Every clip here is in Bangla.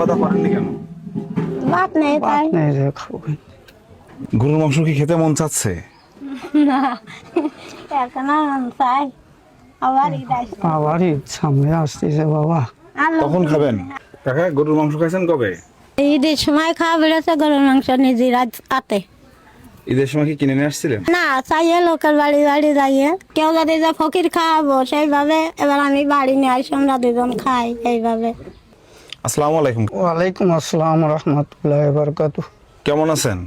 খাওয়া দাওয়া করেননি কেন? ভাত নেই তাই নেই যে খাবো। গরুর মাংস কি খেতে মন চাচ্ছে? না এখন আর চাই আবার ঈদ আসছে আবার ঈদ সামনে আসতেছে বাবা। কখন খাবেন? কাকা গরুর মাংস খাইছেন কবে? ঈদের সময় খাওয়া বেড়েছে গরুর মাংস নিজের হাতে। ঈদের সময় কি কিনে নিয়ে আসছিলেন? না চাইয়ে লোকের বাড়ি বাড়ি যাইয়ে কেউ যদি যে ফকির খাওয়াবো সেইভাবে এবার আমি বাড়ি নিয়ে আসি আমরা দুজন খাই এইভাবে। আসসালামু আলাইকুম। ওয়ালাইকুম আসসালাম রহমতুল্লাহ বারকাতু। কেমন আছেন?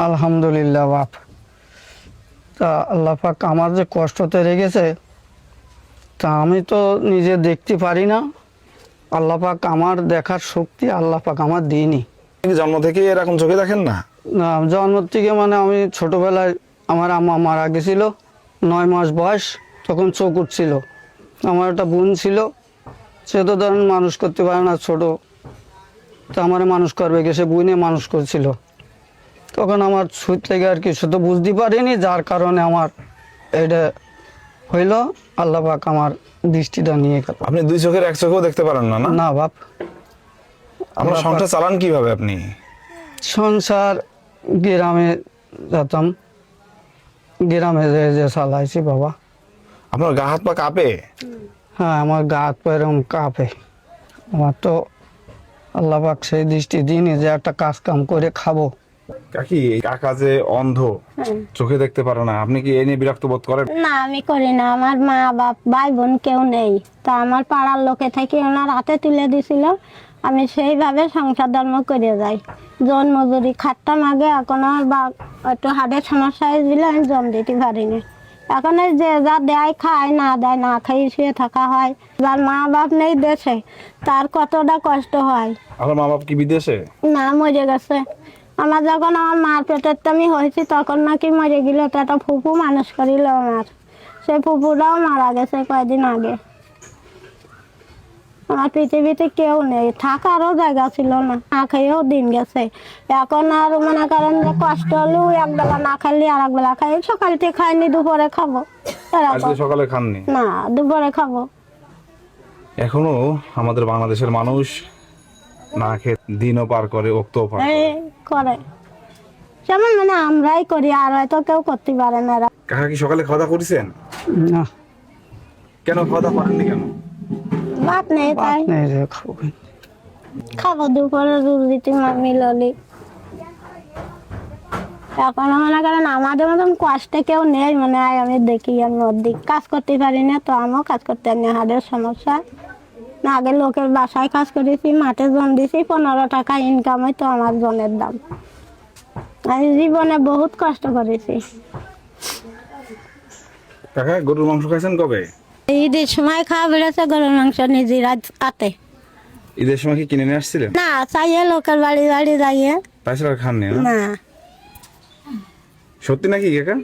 আলহামদুলিল্লাহ বাপ। তা আল্লাহ পাক আমার যে কষ্টতে রেখেছে তা আমি তো নিজে দেখতে পারি না। আল্লাহ পাক আমার দেখার শক্তি আল্লাহ পাক আমার দিইনি। আপনি কি জন্ম থেকে এরকম চোখে দেখেন না? না জন্ম থেকে মানে আমি ছোটবেলায় আমার আম্মা মারা গেছিল, 9 মাস বয়স, তখন চোখ উঠছিল। আমার একটা বোন ছিল, সে তো ধরেন মানুষ করতে পারে না, ছোট, তো আমার মানুষ করবে গেছে বুনে মানুষ করছিল। তখন আমার সুদ থেকে আর কিছু তো বুঝতে পারিনি, যার কারণে আমার এটা হইল। আল্লাহ পাক আমার দৃষ্টিটা নিয়ে গেল। আপনি দুই চোখের এক চোখেও দেখতে পারেন না? না না বাপ। আমরা সংসার চালান কিভাবে আপনি? সংসার গ্রামে যেতাম, গ্রামে যে চালাইছি বাবা। আপনার গা হাত পা কাঁপে? হ্যাঁ আমার গা হাত পা এরকম কাঁপে। আমার তো আল্লাহ পাক সেই দৃষ্টি দিনই যে একটা কাজ কাম করে খাবো। কাকি এই কাকা যে অন্ধ, চোখে দেখতে পারে না, আপনি কি এ নিয়ে বিরক্ত বোধ করেন? না আমি করি না, আমার মা বাপ ভাই বোন কেউ নেই, তা আমার পাড়ার লোকে থেকে ওনার হাতে তুলে দিছিল, আমি সেইভাবে সংসার ধর্ম করে যাই। জন মজুরি খাটতাম আগে, এখন আমার বাপ একটু হাড়ের সমস্যা হয়েছিল, আমি জন দিতে পারিনি। এখন এই যে যা দেয় খায়, না দেয় না খাই শুয়ে থাকা হয়। যার মা বাপ নেই দেশে তার কতটা কষ্ট হয়। আপনার মা বাপ কি বিদেশে? না মরে গেছে। আমার যখন আমার মার পেটের আমি হয়েছি তখন নাকি মরে গেল, তো একটা ফুপু মানুষ করিল আমার, সেই ফুপুটাও মারা গেছে কয়েকদিন আগে। আমার পৃথিবীতে কেউ নেই, থাকারও জায়গা ছিল না, না খেয়েও দিন গেছে। এখন আর মনে করেন যে কষ্ট হলেও একবেলা না খাইলে আর একবেলা খাই, সকাল থেকে খাইনি দুপুরে খাবো, আজকে সকালে খাননি? না দুপুরে খাবো। এখনো আমাদের বাংলাদেশের মানুষ না খেয়ে দিনও পার করে, অক্তও পার করে। এই করে যেমন মানে আমরাই করি, আর হয়তো কেউ করতে পারে না এরা। কাকা কি সকালে খাওয়া দাওয়া করেছেন? না কেন খাওয়া দাওয়া করেননি কেন? ভাত নেই তাই নেই যে খাবো। খাবো দুপুরে রুটি মিললি। এখন মনে করেন আমাদের মতন কষ্টে কেউ নেই মনে হয়, আমি দেখি আমি অর্ধেক কাজ করতে পারি না, তো আমিও কাজ করতে পারি না, হাড়ের সমস্যা। না আগে লোকের বাসায় কাজ করেছি, মাঠে জন দিছি, 15 টাকা ইনকাম হয়তো আমার জনের দাম। আমি জীবনে বহুত কষ্ট করেছি। কাকা গরুর মাংস খাইছেন কবে? ঈদের সময় খাওয়া বেড়েছে গরুর মাংস নিজের হাতে। ঈদের সময় কি কিনে নিয়ে আসছিলেন? না চাইয়ে লোকের বাড়ি বাড়ি যাইয়ে। তাছাড়া আর খাননি? না না সত্যি নাকি কাকা?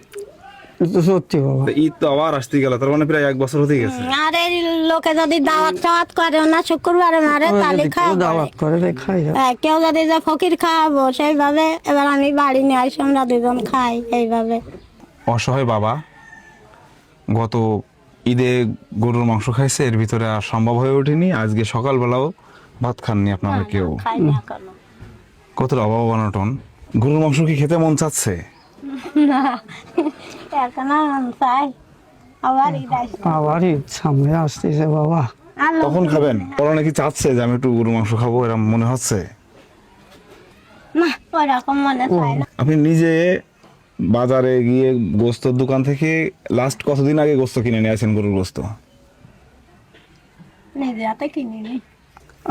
সত্যি বাবা। তা ঈদ তো আবার আসতে গেল, তার মানে প্রায় 1 বছর হতে গেছে। আর এই লোকে যদি দাওয়াত টাওয়াত করে না শুক্রবারে মারে তাহলে খাওয়া দাওয়াত করে খাই। কেউ যদি যে ফকির খাওয়াবো সেইভাবে এবার আমি বাড়ি নিয়ে আসি আমরা দুজন খাই এইভাবে। অসহায় বাবা গত ঈদে গরুর মাংস খাইছে, এর ভিতরে আর সম্ভব হয়ে ওঠেনি। আজকে সকালবেলাও ভাত খাননি আপনারা কেউ। খাই না এখনো। কতটা অভাব অনটন। গরুর মাংস কি খেতে মন চাচ্ছে? না এখনো চাই আবার ঈদ আসছে। আবার ঈদ সামনে আসতেছে বাবা। কখন খাবেন? ওরা নাকি চাচ্ছে যে আমি একটু গরুর মাংস খাবো, এরকম মনে হচ্ছে? না ওরকম মনে চায় না। আপনি নিজে বাজারে গিয়ে গোস্তর দোকান থেকে লাস্ট কতদিন আগে গোস্ত কিনে নিয়ে আসেন? গরুর গোস্ত নিজে হাতে কিনিনি।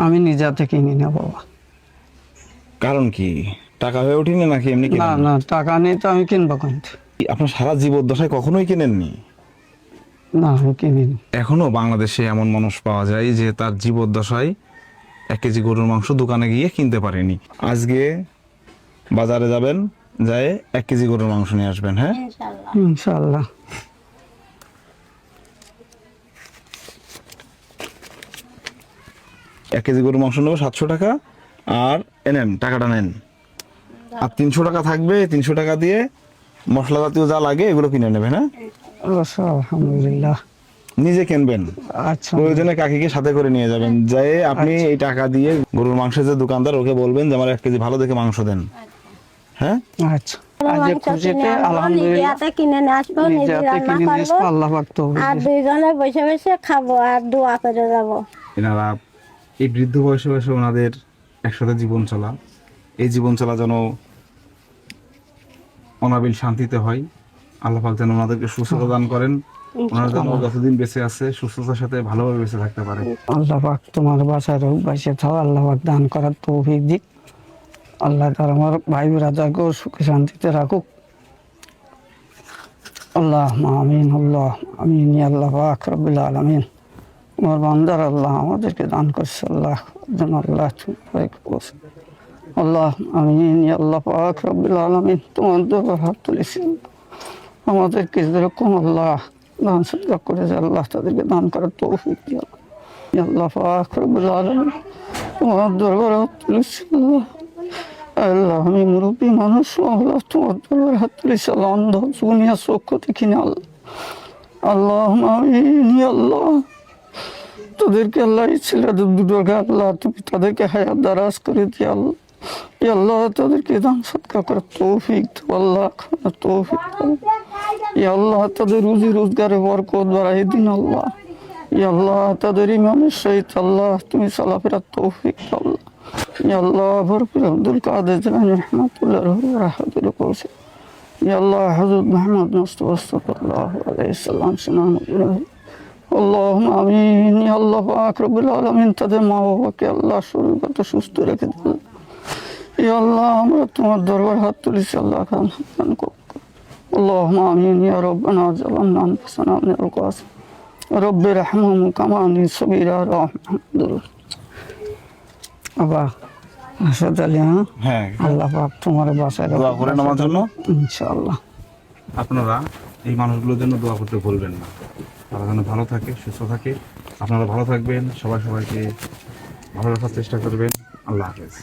আমি নিজে হাতে কিনি না বাবা। কারণ কি টাকা হয়ে ওঠেনি নাকি এমনি না কিনেন? না টাকা নেই তো আমি কিনবো কিন্তু। আপনার সারা জীবদ্দশায় কখনোই কিনেননি? না আমি কিনিনি। এখনো বাংলাদেশে এমন মানুষ পাওয়া যায় যে তার জীবদ্দশায় 1 কেজি গরুর মাংস দোকানে গিয়ে কিনতে পারেনি। আজকে বাজারে যাবেন, যায় 1 কেজি গরুর মাংস নিয়ে আসবেন। হ্যাঁ ইনশাআল্লাহ। ইনশাআল্লাহ। 1 কেজি গরুর মাংস নেবো 700 টাকা, আর এনেন টাকাটা নেন। আর 300 টাকা থাকবে, 300 টাকা দিয়ে মশলা জাতীয় যা লাগে এগুলো কিনে নেবেন। হ্যাঁ আচ্ছা, আলহামদুলিল্লাহ। নিজে কিনবেন, আচ্ছা প্রয়োজনে কাকিকে সাথে করে নিয়ে যাবেন, যে আপনি এই টাকা দিয়ে গরুর মাংসের যে দোকানদার ওকে বলবেন যে আমার 1 কেজি ভালো দেখে মাংস দেন। হ্যাঁ, আচ্ছা গরুর আজ মাংস খুশিতে কিনে আনবো, নিজে আলহামদুলিল্লাহ হাতে কিনে নিয়ে আসবো, নিজে নিজে হাতে রান্না কিনে নিয়ে করবো, আসবো, আল্লাহ পাক তৌফিক আর দিয়েছে। 2 জনে বসে বসে খাবো আর দোয়া করে যাবো। এনারা এই বৃদ্ধ বয়সে বয়সে ওনাদের একসাথে জীবন চলা, এই জীবন চলা যেন অনাবিল শান্তিতে হয়। আল্লাহ পাক যেন ওনাদেরকে সুস্থতা দান করেন, ওনারা যেন যতদিন বেঁচে আছে সুস্থতার সাথে ভালোভাবে বেঁচে থাকতে পারে। আল্লাহ পাক তোমার বাসায় রোগ বাইসে থাও, আল্লাহ পাক দান করার তৌফিক দিক। আল্লাহ তার আমার ভাই ব্রাদারকেও সুখে শান্তিতে রাখুক। আল্লাহ আমিন, আল্লাহ আমিন, ইয়া আল্লাহ পাক রব্বুল আলামিন। তোমার বান্দার আল্লাহ আমাদেরকে দান করছে, আল্লাহ যেন আল্লাহ আল্লাহ আমিন, ইয়া আল্লাহ পাক রব্বুল আলামিন। তোমার দরবারে হাত তুলেছি, আমাদেরকে যেরকম আল্লাহ দান সদকা করেছে আল্লাহ তাদেরকে দান করার তৌফিক দিও। ইয়া আল্লাহ পাক রব্বুল আলামিন, তোমার দরবারে হাত তুলেছি আল্লাহ। আল্লাহ আমি মুরব্বী মানুষ, আল্লাহ তোমার দরবারে হাত তুলেছি আল্লাহ, অন্ধ দুনিয়া চক্ষু দেখি না আল্লাহ। আল্লাহ আমিন, ইয়া আল্লাহ তাদেরকে আল্লাহ এই ছেলেদের দুটোকে আল্লাহ তুমি তাদেরকে হায়াত দারাজ করে দিয়ে আল্লাহ। ইয়া আল্লাহ তাদেরকে দান সদকা করার তৌফিক দাও আল্লাহ, তৌফিক দাও। ইয়া আল্লাহ তাদের রুজি রোজগারে বরকত বাড়াই দিন আল্লাহ। ইয়া আল্লাহ তাদের ইমামের সহিত আল্লাহ তুমি চলাফেরার তৌফিক দাও আল্লাহ। ইয়া আল্লাহ ভরপুর আব্দুল কাদের জিলানী রহমাতুল্লাহ রাহাতের পৌঁছে। ইয়া আল্লাহ হযরত মুহাম্মদ মুস্তাফা সাল্লাল্লাহু আলাইহি সাল্লাম সুন্নাহ আল্লাহুম আমিন, ইয়া আল্লাহ পাক রব্বুল আলামিন তাদের মা বাবাকে আল্লাহ শরীরগত সুস্থ রেখে দিন। ইয়া আল্লাহ আমরা তোমার দরবারে হাত তুলেছি আল্লাহ খান اللهم آمين يا ربنا ظلمنا أنفسنا من القاسم رب ارحمهم كما صغيرا الحمد لله আবা আসাদ আলী, হ্যাঁ, আল্লাহ পাক তোমার বাসায় দোয়া করেন আমার জন্য। ইনশাআল্লাহ। আপনারা এই মানুষগুলোর জন্য দোয়া করতে ভুলবেন না, তারা যেন ভালো থাকে, সুস্থ থাকে। আপনারা ভালো থাকবেন, সবাইকে ভালো রাখার চেষ্টা করবেন। আল্লাহ হাফেজ।